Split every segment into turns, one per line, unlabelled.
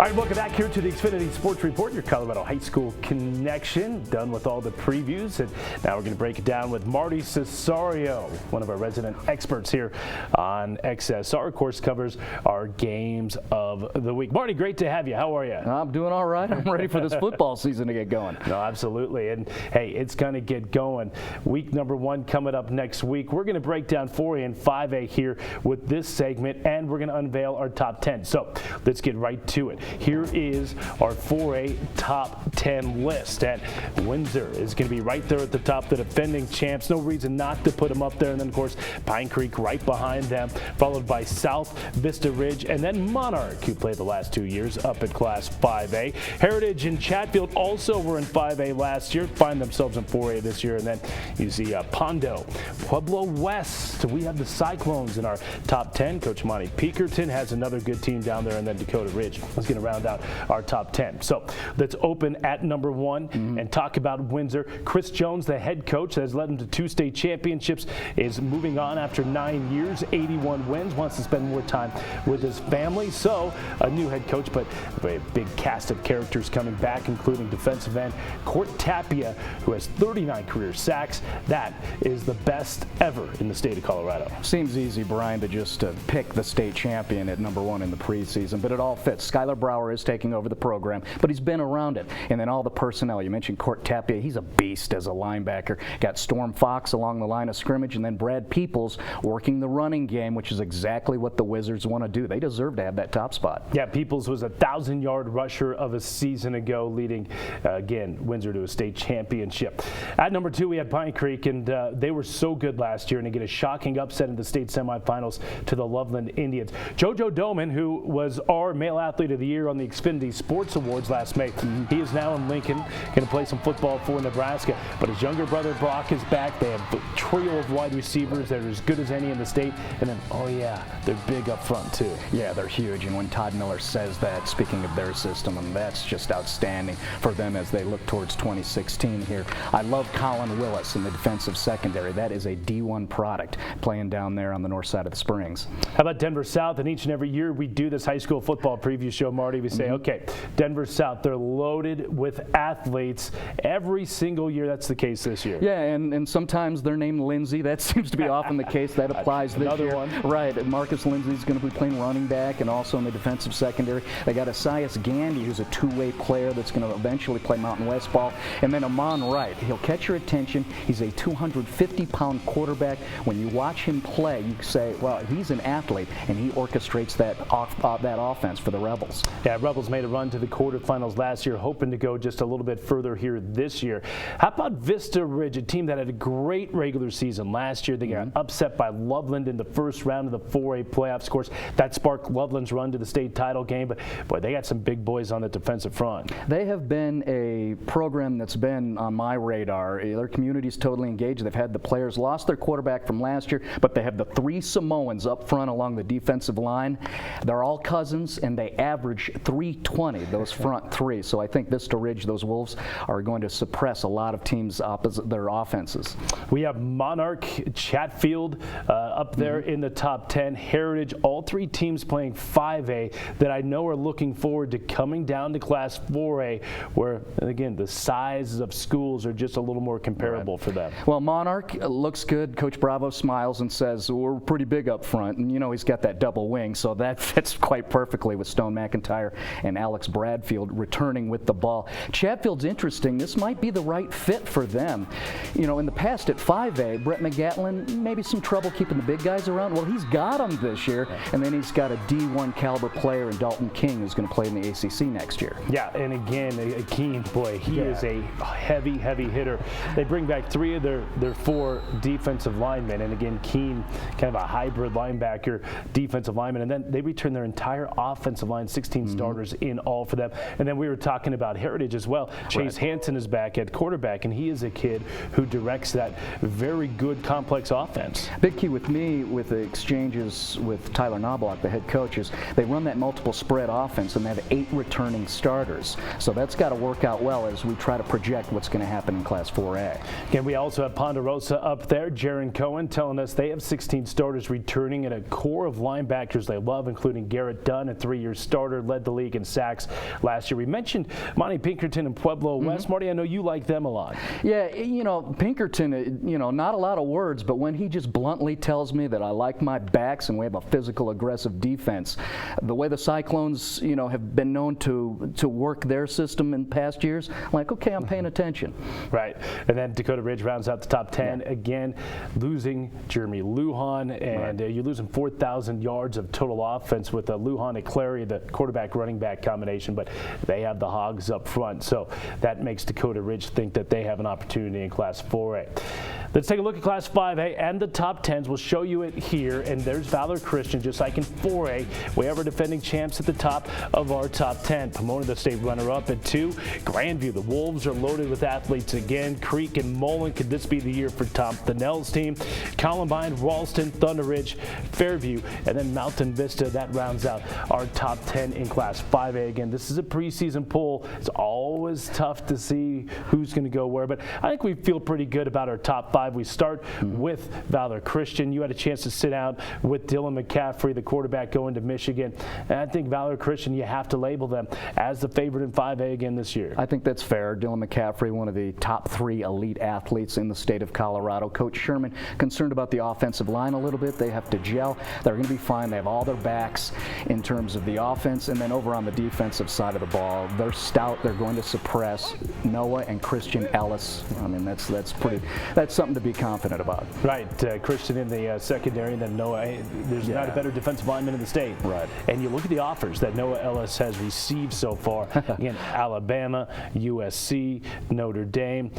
All right, welcome back here to the Xfinity Sports Report, your Colorado high school connection. Done with all the previews, and now we're going to break it down with Marty Cesario, one of our resident experts here on XSR. Of course, covers our games of the week. Marty, great to have you. How are you?
I'm doing all right. I'm ready for this football season to get going.
No, absolutely. And hey, it's going to get going. Week number 1 coming up next week. We're going to break down 4A and 5A here with this segment, and we're going to unveil our top 10. So let's get right to it. Here is our 4A top 10 list. And Windsor is going to be right there at the top, the defending champs. No reason not to put them up there. And then, of course, Pine Creek right behind them, followed by South, Vista Ridge, and then Monarch, who played the last 2 years up at Class 5A. Heritage and Chatfield also were in 5A last year, find themselves in 4A this year. And then you see Pondo, Pueblo West. We have the Cyclones in our top 10. Coach Monty Pekerton has another good team down there, and then Dakota Ridge is going to round out our top 10. So let's open at number 1 and talk about Windsor. Chris Jones, the head coach that has led them to 2 state championships, is moving on after 9 years, 81 wins, wants to spend more time with his family. So a new head coach, but a big cast of characters coming back, including defensive end Court Tapia, who has 39 career sacks. That is the best ever in the state of Colorado.
Seems easy, Brian, to just pick the state champion at number 1 in the preseason, but it all fits. Skylar Brower is taking over the program, but he's been around it. And then all the personnel. You mentioned Court Tapia. He's a beast as a linebacker. Got Storm Fox along the line of scrimmage, and then Brad Peoples working the running game, which is exactly what the Wizards want to do. They deserve to have that top spot.
Yeah, Peoples was a 1,000-yard rusher of a season ago, leading, again, Windsor to a state championship. At number 2, we had Pine Creek, and they were so good last year, and they get a shocking upset in the state semifinals to the Loveland Indians. JoJo Doman, who was our male athlete of the year on the Xfinity Sports Awards last May. He is now in Lincoln, going to play some football for Nebraska. But his younger brother Brock is back. They have a trio of wide receivers that are as good as any in the state. And then, oh yeah, they're big up front too.
Yeah, they're huge. And when Todd Miller says that, speaking of their system, and that's just outstanding for them as they look towards 2016 here. I love Colin Willis in the defensive secondary. That is a D1 product playing down there on the north side of the Springs.
How about Denver South? And each and every year we do this high school football preview show, Marty. We say, okay, Denver South, they're loaded with athletes every single year. That's the case this year.
Yeah, and sometimes they're named Lindsay. That seems to be often the case. That applies this year.
Another one.
Right. Marcus Lindsay's going to be playing running back and also in the defensive secondary. They got Asias Gandy, who's a two-way player that's going to eventually play Mountain West ball. And then Amon Wright. He'll catch your attention. He's a 250-pound quarterback. When you watch him play, you say, well, he's an athlete, and he orchestrates that offense for the Rebels.
Yeah, Rebels made a run to the quarterfinals last year, hoping to go just a little bit further here this year. How about Vista Ridge, a team that had a great regular season last year? They got upset by Loveland in the first round of the 4A playoffs. Of course, that sparked Loveland's run to the state title game, but boy, they got some big boys on the defensive front.
They have been a program that's been on my radar. Their community's totally engaged. They've had the players lost their quarterback from last year, but they have the 3 Samoans up front along the defensive line. They're all cousins, and they average 320, those front 3. So I think Vista Ridge, those Wolves, are going to suppress a lot of teams' their offenses.
We have Monarch, Chatfield up there in the top 10. Heritage, all 3 teams playing 5A that I know are looking forward to coming down to Class 4A, where, again, the sizes of schools are just a little more comparable for them.
Well, Monarch looks good. Coach Bravo smiles and says, we're pretty big up front. And, you know, he's got that double wing, so that fits quite perfectly with Stone McIntyre and Alex Bradfield returning with the ball. Chatfield's interesting. This might be the right fit for them. You know, in the past at 5A, Brett McGatlin, maybe some trouble keeping the big guys around. Well, he's got them this year, and then he's got a D1 caliber player in Dalton King who's going to play in the ACC next year.
Yeah, and again, Keen, boy, he is a heavy hitter. They bring back 3 of their 4 defensive linemen, and again, Keen, kind of a hybrid linebacker, defensive lineman, and then they return their entire offensive line, 16 starters in all for them. And then we were talking about Heritage as well. Chase Hansen is back at quarterback, and he is a kid who directs that very good, complex offense.
Big key with me with the exchanges with Tyler Knobloch, the head coach, is they run that multiple spread offense, and they have 8 returning starters. So that's got to work out well as we try to project what's going to happen in Class 4A.
Again, we also have Ponderosa up there. Jaron Cohen telling us they have 16 starters returning and a core of linebackers they love, including Garrett Dunn, a 3-year starter, led the league in sacks last year. We mentioned Monty Pinkerton and Pueblo West. Marty, I know you like them a lot.
Yeah, Pinkerton, not a lot of words, but when he just bluntly tells me that I like my backs and we have a physical, aggressive defense, the way the Cyclones, have been known to work their system in past years, I'm like, okay, I'm paying attention.
Right. And then Dakota Ridge rounds out the top 10. Yeah. Again, losing Jeremy Lujan, and you're losing 4,000 yards of total offense with Lujan and Clary, the quarterback-running back combination, but they have the Hogs up front. So that makes Dakota Ridge think that they have an opportunity in Class 4A. Let's take a look at Class 5A and the top 10s. We'll show you it here, and there's Valor Christian, just like in 4A. We have our defending champs at the top of our top 10. Pomona, the state runner-up at 2. Grandview, the Wolves are loaded with athletes again. Creek and Mullen, could this be the year for Tom Thinnell's team? Columbine, Ralston, Thunder Ridge, Fairview, and then Mountain Vista. That rounds out our top 10 in Class 5A. Again, this is a preseason poll. It's always tough to see who's going to go where, but I think we feel pretty good about our top 5. We start with Valor Christian. You had a chance to sit down with Dylan McCaffrey, the quarterback going to Michigan. And I think Valor Christian, you have to label them as the favorite in 5A again this year.
I think that's fair. Dylan McCaffrey, one of the top 3 elite athletes in the state of Colorado. Coach Sherman concerned about the offensive line a little bit. They have to gel. They're going to be fine. They have all their backs in terms of the offense. And then over on the defensive side of the ball, they're stout. They're going to suppress Noah and Christian Ellis. I mean, that's something to be confident about.
Right. Christian in the secondary, and then Noah. There's not a better defensive lineman in the state.
Right.
And you look at the offers that Noah Ellis has received so far. Again, Alabama, USC, Notre Dame.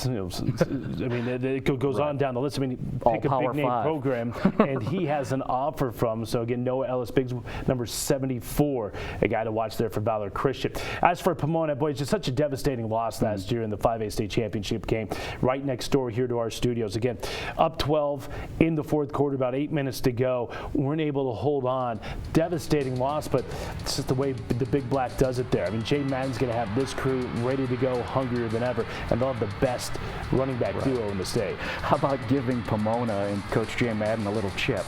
I mean, it goes on down the list. I mean, pick a big name program, and he has an offer from. So again, Noah Ellis, big number 74, a guy to watch there for Valor Christian. As for Pomona, boy, it's just such a devastating loss last year in the 5A state championship game, right next door here to our studios. Again, up 12 in the fourth quarter, about 8 minutes to go. Weren't able to hold on. Devastating loss, but it's just the way the Big Black does it there. I mean, Jay Madden's going to have this crew ready to go, hungrier than ever, and they'll have the best running back duo in the state.
How about giving Pomona and Coach Jay Madden a little chip?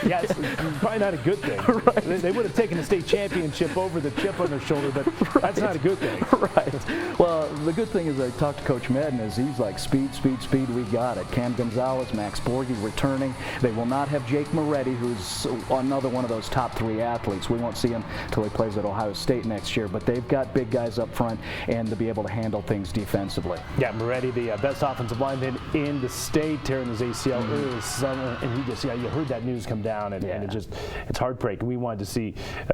Yeah, it's probably not a good thing. Right. They would have taken the state championship over the chip on their shoulder, but that's not a good thing.
Right. Well, the good thing is I talked to Coach Madden is he's like, speed, we got it. Cam Gonzalez, Max Borghi returning. They will not have Jake Moretti, who's another one of those top 3 athletes. We won't see him until he plays at Ohio State next year, but they've got big guys up front and to be able to handle things defensively.
Yeah, Moretti, the best offensive lineman in the state, tearing his ACL early this summer, and he just, you heard that news come down, and it's heartbreaking. We wanted to see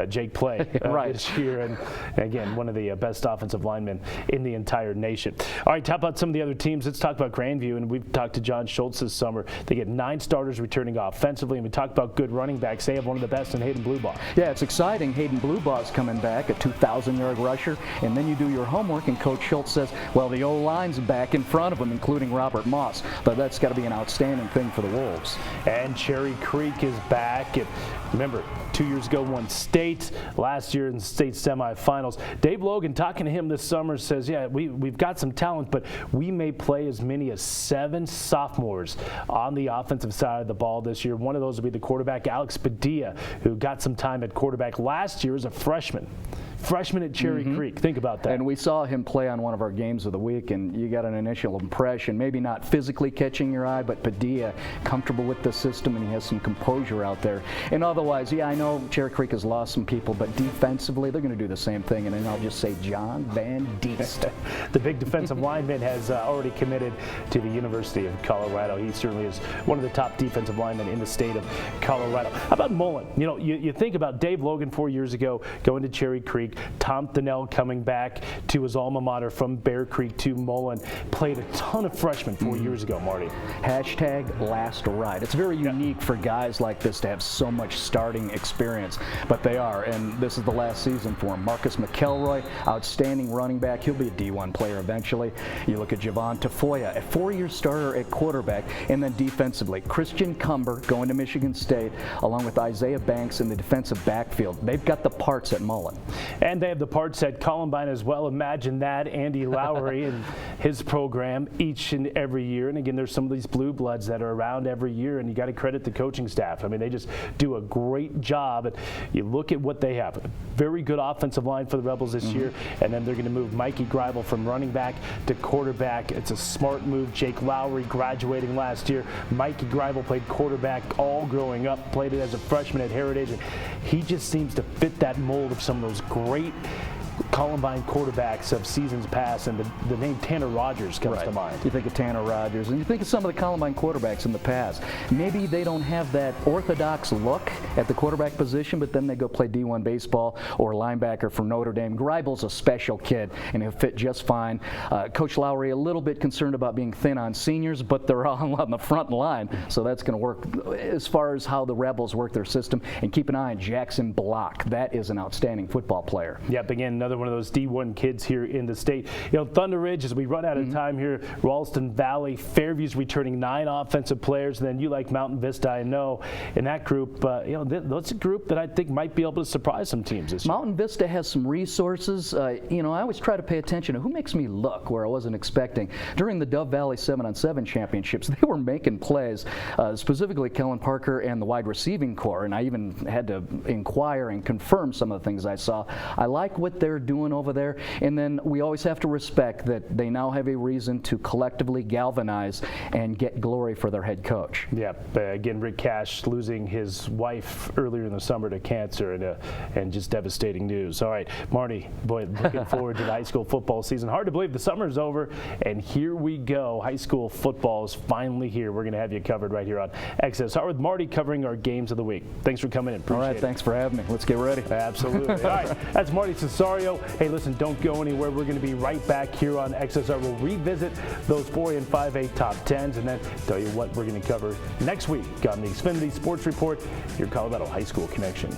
Jake play this year, and again, one of the best offensive linemen in the entire nation. All right, talk about some of the other teams. Let's talk about Grandview, and we've talked to John Schultz this summer. They get 9 starters returning offensively, and we talked about good running backs. They have one of the best in Hayden Bluebaugh.
Yeah, it's exciting. Hayden Bluebaugh's coming back, a 2,000-yard rusher, and then you do your homework, and Coach Schultz says, well, the O-line's back in front of him, including Robert Moss, but that's got to be an outstanding thing for the Wolves.
And Cherry Creek is back. And remember, 2 years ago won state, last year in the state semifinals. Dave Logan, talking to him this summer, says, yeah, we've got some talent, but we may play as many as 7 sophomores on the offensive side of the ball this year. One of those will be the quarterback, Alex Padilla, who got some time at quarterback last year as a freshman. Freshman at Cherry Creek. Think about that.
And we saw him play on one of our games of the week, and you got an initial impression, maybe not physically catching your eye, but Padilla comfortable with the system, and he has some composure out there. And otherwise, yeah, I know Cherry Creek has lost some people, but defensively, they're going to do the same thing. And then I'll just say John Van Diest.
The big defensive lineman has already committed to the University of Colorado. He certainly is one of the top defensive linemen in the state of Colorado. How about Mullen? You think about Dave Logan 4 years ago going to Cherry Creek. Tom Thinnell coming back to his alma mater from Bear Creek to Mullen. Played a ton of freshmen 4 years ago, Marty.
Hashtag last ride. It's very unique for guys like this to have so much starting experience, but they are, and this is the last season for him. Marcus McElroy, outstanding running back. He'll be a D1 player eventually. You look at Javon Tafoya, a 4-year starter at quarterback, and then defensively, Christian Cumber going to Michigan State, along with Isaiah Banks in the defensive backfield. They've got the parts at Mullen.
And they have the parts at Columbine as well. Imagine that, Andy Lowry and his program each and every year. And again, there's some of these blue bloods that are around every year, and you got to credit the coaching staff. I mean, they just do a great job. And you look at what they have. Very good offensive line for the Rebels this year, and then they're going to move Mikey Greibel from running back to quarterback. It's a smart move. Jake Lowry graduating last year. Mikey Greibel played quarterback all growing up, played it as a freshman at Heritage, and he just seems to fit that mold of some of those great Columbine quarterbacks of seasons past, and the name Tanner Rogers comes to mind.
You think of Tanner Rogers, and you think of some of the Columbine quarterbacks in the past. Maybe they don't have that orthodox look at the quarterback position, but then they go play D1 baseball or linebacker for Notre Dame. Greibel's a special kid, and he'll fit just fine. Coach Lowry a little bit concerned about being thin on seniors, but they're all on the front line, so that's going to work as far as how the Rebels work their system. And keep an eye on Jackson Block. That is an outstanding football player.
Yep, again, another one of those D1 kids here in the state. You know, Thunder Ridge, as we run out of time here, Ralston Valley, Fairview's returning 9 offensive players, and then you like Mountain Vista, I know. In that group, you know, that's a group that I think might be able to surprise some teams this year.
Mountain Vista has some resources. You know, I always try to pay attention to who makes me look where I wasn't expecting. During the Dove Valley 7-on-7 championships, they were making plays, specifically Kellen Parker and the wide receiving core, and I even had to inquire and confirm some of the things I saw. I like what they're doing over there, and then we always have to respect that they now have a reason to collectively galvanize and get glory for their head coach.
Yeah, again, Rick Cash losing his wife earlier in the summer to cancer, and just devastating news. All right, Marty, boy, looking forward to the high school football season. Hard to believe the summer's over, and here we go. High school football is finally here. We're going to have you covered right here on XSR with Marty covering our games of the week. Thanks for coming in. Appreciate it.
All right, thanks for having me. Let's get ready.
Absolutely. All right, that's Marty Cesario. Hey, listen, don't go anywhere. We're going to be right back here on XSR. We'll revisit those 4A and 5A top 10s, and then tell you what we're going to cover next week on the Xfinity Sports Report, your Colorado High School Connection.